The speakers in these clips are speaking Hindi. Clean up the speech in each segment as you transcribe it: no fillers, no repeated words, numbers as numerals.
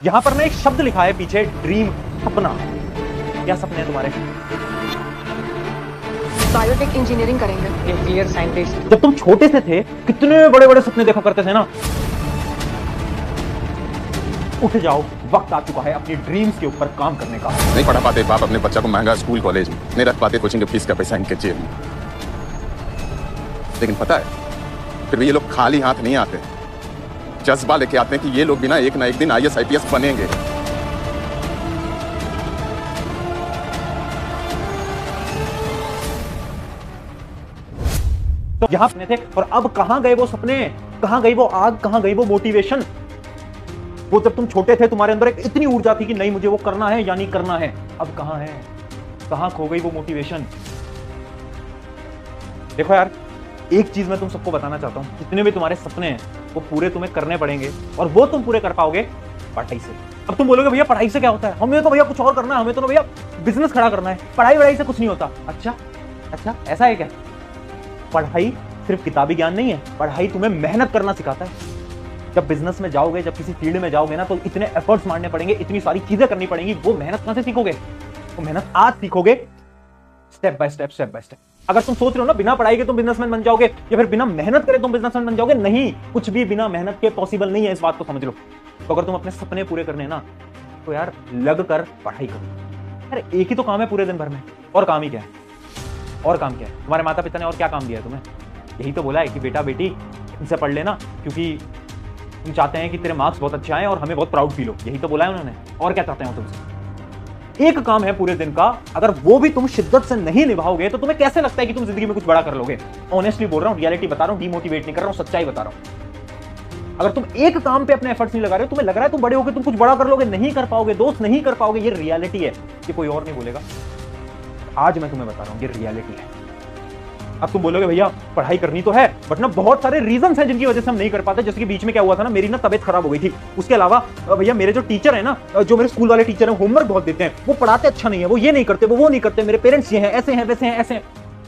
यहां पर ना एक शब्द लिखा है पीछे, ड्रीम, सपना। क्या सपने हैं तुम्हारे? बायोटेक इंजीनियरिंग करेंगे। Engineer scientist. जब तुम छोटे से थे कितने बड़े बड़े सपने देखा करते थे ना। उठ जाओ, वक्त आ चुका है अपनी ड्रीम्स के ऊपर काम करने का। नहीं पढ़ा पाते बाप अपने बच्चा को महंगा स्कूल कॉलेज में, नहीं रख पाते कोचिंग की फीस का पैसा इनके जेब में। लेकिन पता है फिर भी ये लोग खाली हाथ नहीं आते, जज्बा लेके आते हैं कि ये लोग भी ना एक दिन IAS IPS बनेंगे। तो यहां अपने थे और अब कहां गए वो सपने, कहां गई वो आग, कहां गई वो मोटिवेशन। वो जब तुम छोटे थे तुम्हारे अंदर एक इतनी ऊर्जा थी कि नहीं मुझे वो करना है या नहीं करना है। अब कहां है, कहां खो गई वो मोटिवेशन। देखो यार, एक चीज मैं तुम सबको बताना चाहता हूं, जितने भी तुम्हारे सपने हैं वो पूरे तुम्हें करने पड़ेंगे और वो तुम पूरे कर पाओगे पढ़ाई से। अब तुम बोलोगे भैया पढ़ाई से क्या होता है, हमें तो भैया कुछ और करना है, हमें तो भैया बिजनेस खड़ा करना है, पढ़ाई वढ़ाई से कुछ नहीं होता। अच्छा ऐसा है क्या? पढ़ाई सिर्फ किताबी ज्ञान नहीं है, पढ़ाई तुम्हें मेहनत करना सिखाता है। जब बिजनेस में जाओगे, जब किसी फील्ड में जाओगे ना, तो इतने एफर्ट्स मारने पड़ेंगे, इतनी सारी चीजें करनी पड़ेंगी। वो मेहनत कहां से सीखोगे? वो मेहनत आज सीखोगे, स्टेप बाय स्टेप। अगर तुम सोच रहे हो ना बिना पढ़ाई के तुम बिजनेसमैन बन जाओगे या फिर बिना मेहनत करे तुम बिजनेसमैन बन जाओगे, नहीं, कुछ भी बिना मेहनत के पॉसिबल नहीं है, इस बात को समझ लो। तो अगर तुम अपने सपने पूरे करने ना, तो यार लग कर पढ़ाई करो। यार एक ही तो काम है पूरे दिन भर में, और काम ही क्या है? और काम क्या है? तुम्हारे माता पिता ने और क्या काम दिया है तुम्हें? यही तो बोला है कि बेटा बेटी इनसे पढ़ लेना, क्योंकि तुम चाहते हैं कि तेरे मार्क्स बहुत अच्छे आए और हमें बहुत प्राउड फील हो। यही तो बोला है उन्होंने, और क्या चाहते हैं तुमसे? एक काम है पूरे दिन का, अगर वो भी तुम शिद्दत से नहीं निभाओगे तो तुम्हें कैसे लगता है कि तुम जिंदगी में कुछ बड़ा कर लोगे? ऑनेस्टली बोल रहा हूं, रियलिटी बता रहा हूं, डिमोटिवेट नहीं कर रहा हूं, सच्चाई बता रहा हूं। अगर तुम एक काम पे अपने एफर्ट्स नहीं लगा रहे हो, तुम्हें लग रहा है तुम बड़े होगे तुम कुछ बड़ा कर लोगे, नहीं कर पाओगे दोस्त, नहीं कर पाओगे। ये रियलिटी है, ये कोई और नहीं बोलेगा। आज मैं तुम्हें बता रहा हूं, ये रियलिटी है। अब तुम बोलोगे भैया पढ़ाई करनी तो है, बट ना बहुत सारे रीजंस हैं जिनकी वजह से हम नहीं कर पाते। जैसे कि बीच में क्या हुआ था ना, मेरी ना तबीयत खराब हो गई थी। उसके अलावा भैया मेरे जो टीचर है ना, जो मेरे स्कूल वाले टीचर हैं, होमवर्क बहुत देते हैं, वो पढ़ाते अच्छा नहीं है, वो ये नहीं करते, वो नहीं करते, मेरे पेरेंट्स ये हैं, ऐसे हैं, वैसे हैं, ऐसे हैं।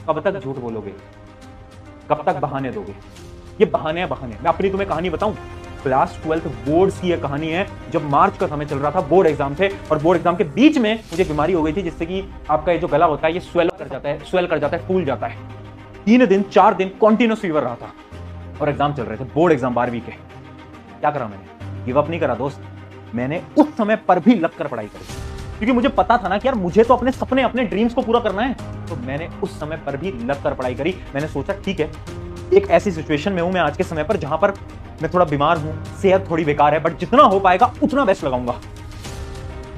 कब तक झूठ बोलोगे? कब तक बहाने दोगे? ये बहाने हैं, बहाने। मैं अपनी तुम्हें कहानी बताऊं, क्लास 12 बोर्ड्स की यह कहानी है। जब मार्च का समय चल रहा था, बोर्ड एग्जाम थे, और बोर्ड एग्जाम के बीच में मुझे बीमारी हो गई थी, जिससे कि आपका ये जो गला होता है ये स्वेल कर जाता है, फूल जाता है। 3 दिन 4 दिन कॉन्टिन्यूस फीवर रहा था और एग्जाम चल रहे थे, बोर्ड एग्जाम 12वीं के। क्या करा मैंने? गिव अप नहीं करा दोस्त, मैंने उस समय पर भी लगकर पढ़ाई करी, क्योंकि मुझे पता था ना कि यार मुझे तो अपने सपने, अपने ड्रीम्स को पूरा करना है। तो मैंने उस समय पर भी लगकर पढ़ाई करी। मैंने सोचा ठीक है, एक ऐसी सिचुएशन में हूं मैं आज के समय पर जहां पर मैं थोड़ा बीमार हूं, सेहत थोड़ी बेकार है, बट जितना हो पाएगा उतना बेस्ट लगाऊंगा।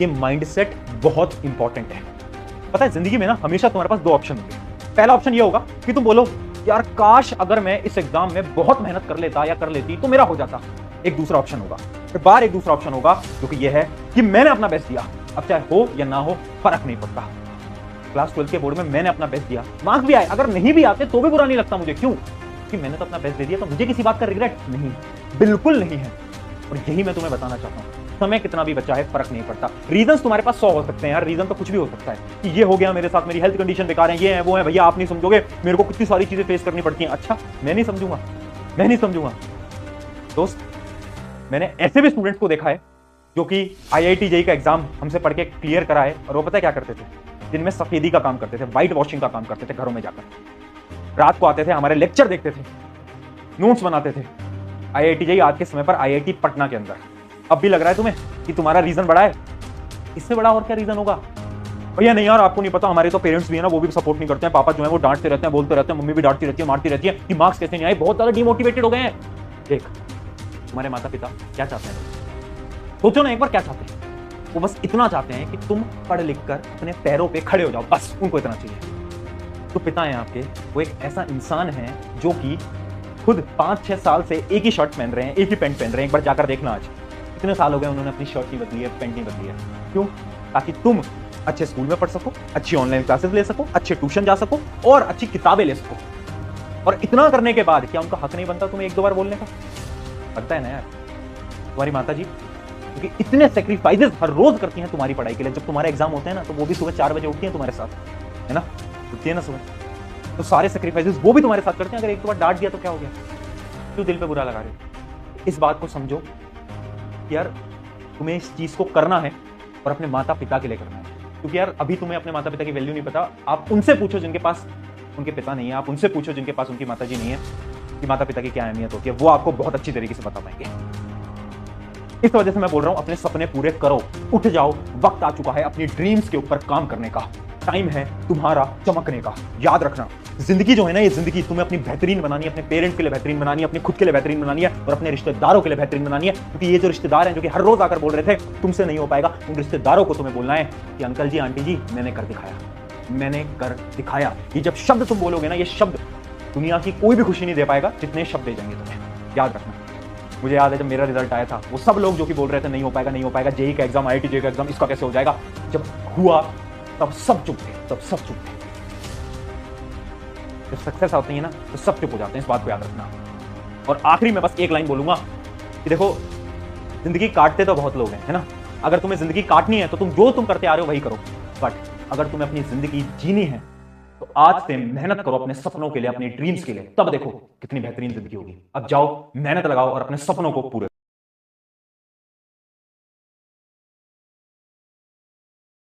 ये माइंडसेट बहुत इंपॉर्टेंट है। पता है जिंदगी में ना हमेशा तुम्हारे पास 2 ऑप्शन होंगे। पहला ऑप्शन ये होगा कि तुम बोलो यार काश अगर मैं इस एग्जाम में बहुत मेहनत कर लेता या कर लेती तो मेरा हो जाता। एक दूसरा ऑप्शन होगा, फिर बार एक दूसरा ऑप्शन होगा जो कि ये है कि मैंने अपना बेस्ट दिया, अब चाहे हो या ना हो फर्क नहीं पड़ता। क्लास 12 के बोर्ड में मैंने अपना बेस्ट दिया, मार्क्स भी आए, अगर नहीं भी आते तो भी बुरा नहीं लगता मुझे। क्यों? कि मैंने तो अपना बेस्ट दे दिया, तो मुझे किसी बात का रिग्रेट नहीं, बिल्कुल नहीं है। और यही मैं तुम्हें बताना चाहता हूं, समय कितना भी बचा है फर्क नहीं पड़ता। रीजंस तुम्हारे पास 100 हो सकते हैं यार, रीजन तो कुछ भी हो सकता है कि ये हो गया मेरे साथ, मेरी हेल्थ कंडीशन बेकार है, ये है वो है। भैया आप नहीं समझोगे, मेरे को कितनी सारी चीजें फेस करनी पड़ती हैं। अच्छा मैं नहीं समझूंगा दोस्त। मैंने ऐसे भी स्टूडेंट्स को देखा है जो कि IIT JEE का एग्जाम हमसे पढ़ के क्लियर करा है, और वो पता है क्या करते थे? दिन में सफेदी का काम करते थे, व्हाइट वॉशिंग का काम करते थे घरों में जाकर। रात को आते थे, हमारे लेक्चर देखते थे, नोट्स बनाते थे। IIT JEE आज के समय पर IIT पटना के अंदर। अब भी लग रहा है तुम्हें कि तुम्हारा रीजन बड़ा है? इससे बड़ा और क्या रीजन होगा? भैया नहीं यार आपको नहीं पता, हमारे तो पेरेंट्स भी है ना, वो भी सपोर्ट नहीं करते हैं। पापा जो है वो डांटते रहते हैं, बोलते रहते हैं, मम्मी भी डांटती रहती है, मारती रहती है कि मार्क्स कैसे नहीं आए, बहुत ज्यादा डिमोटिवेटेड हो गए हैं। देख तुम्हारे माता पिता क्या चाहते हैं, सोचो ना एक बार क्या चाहते हैं। वो बस इतना चाहते हैं कि तुम पढ़ लिख कर अपने पैरों पे खड़े हो जाओ, बस उनको इतना चाहिए। तो पिता है आपके, वो एक ऐसा इंसान है जो कि खुद 5-6 साल से एक ही शर्ट पहन रहे हैं, एक ही पैंट पहन रहे हैं। एक बार जाकर देखना, आज कितने साल हो गए उन्होंने अपनी शर्ट नहीं बदली है, पैंट नहीं बदली है। क्यों? ताकि तुम अच्छे स्कूल में पढ़ सको, अच्छी ऑनलाइन क्लासेस ले सको, अच्छे ट्यूशन जा सको और अच्छी किताबें ले सको। और इतना करने के बाद क्या उनका हक नहीं बनता तुम्हें 1-2 बार बोलने का? बनता है ना यार। तुम्हारी माता जी क्योंकि इतने सेक्रीफाइसेस हर रोज करती हैं तुम्हारी पढ़ाई के लिए। जब तुम्हारे एग्जाम होते हैं ना, तो वो भी सुबह 4 बजे उठती हैं तुम्हारे साथ, है ना? उठती है ना सुबह, तो सारे सेक्रीफाइसेस वो भी तुम्हारे साथ करते हैं। अगर 1-2 बार डांट दिया तो क्या हो गया? क्यों दिल पे बुरा लगा रहे हो? इस बात को समझो यार, तुम्हें इस चीज को करना है और अपने माता पिता के लिए करना है। क्योंकि यार अभी तुम्हें अपने माता पिता की वैल्यू नहीं पता। आप उनसे पूछो जिनके पास उनके पिता नहीं है, आप उनसे पूछो जिनके पास उनकी माता जी नहीं है कि माता पिता की क्या अहमियत होती है, वो आपको बहुत अच्छी तरीके से बता पाएंगे। इस वजह से मैं बोल रहा हूं अपने सपने पूरे करो, उठ जाओ, वक्त आ चुका है अपनी ड्रीम्स के ऊपर काम करने का, टाइम है तुम्हारा चमकने का। याद रखना, जिंदगी जो है ना, ये जिंदगी तुम्हें अपनी बेहतरीन बनानी है, अपने पेरेंट्स के लिए बेहतरीन बनानी है, अपने खुद के लिए बेहतरीन बनानी है और अपने रिश्तेदारों के लिए बेहतरीन बनानी है। क्योंकि ये जो रिश्तेदार हैं जो कि हर रोज आकर बोल रहे थे तुमसे नहीं हो पाएगा, उन रिश्तेदारों को तुम्हें बोलना है कि अंकल जी आंटी जी मैंने कर दिखाया, मैंने कर दिखाया। ये जब शब्द तुम बोलोगे ना, ये शब्द दुनिया की कोई भी खुशी नहीं दे पाएगा जितने शब्द दे जाएंगे तुम्हें। याद रखना। मुझे याद है जब मेरा रिजल्ट आया था, वो सब लोग जो कि बोल रहे थे नहीं हो पाएगा, नहीं हो पाएगा, जेई का एग्जाम, आईआईटी जेई का एग्जाम, इसका कैसे हो जाएगा, जब हुआ तब सब चुप थे, तब सब चुप थे। जब सक्सेस आती है ना तो सब चुप हो जाते हैं, इस बात को याद रखना। और आखिरी में बस एक लाइन बोलूंगा कि देखो, जिंदगी काटते तो बहुत लोग हैं, है ना। अगर तुम्हें जिंदगी काटनी है तो तुम जो तुम करते आ रहे हो वही करो, बट अगर तुम्हें अपनी जिंदगी जीनी है तो आज से मेहनत करो अपने सपनों के लिए, अपने ड्रीम्स के लिए, तब देखो कितनी बेहतरीन जिंदगी होगी। अब जाओ, मेहनत लगाओ और अपने सपनों को पूरे